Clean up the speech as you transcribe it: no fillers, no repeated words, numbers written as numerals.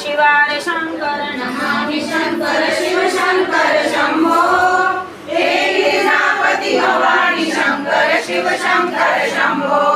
शिवाय शंकर नमामि शंकर शिव शंकर शंभो हे गिरिजापति भवानी शंकर शिव शंकर शंभो